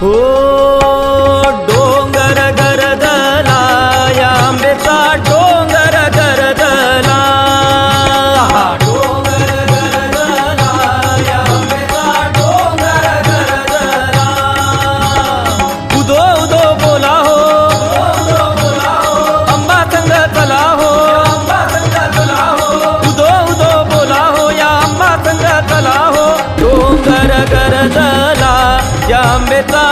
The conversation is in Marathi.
हो डोंगर गरजला या आंब्याचा डोंगर गरजला डोंगर गरजला या आंब्याचा डोंगर गरजला उदो उदो बोला हो आंबा संग चला हो उदो उदो बोला हो या आंबा संग चला हो डोंगर गरजला या आंब्याचा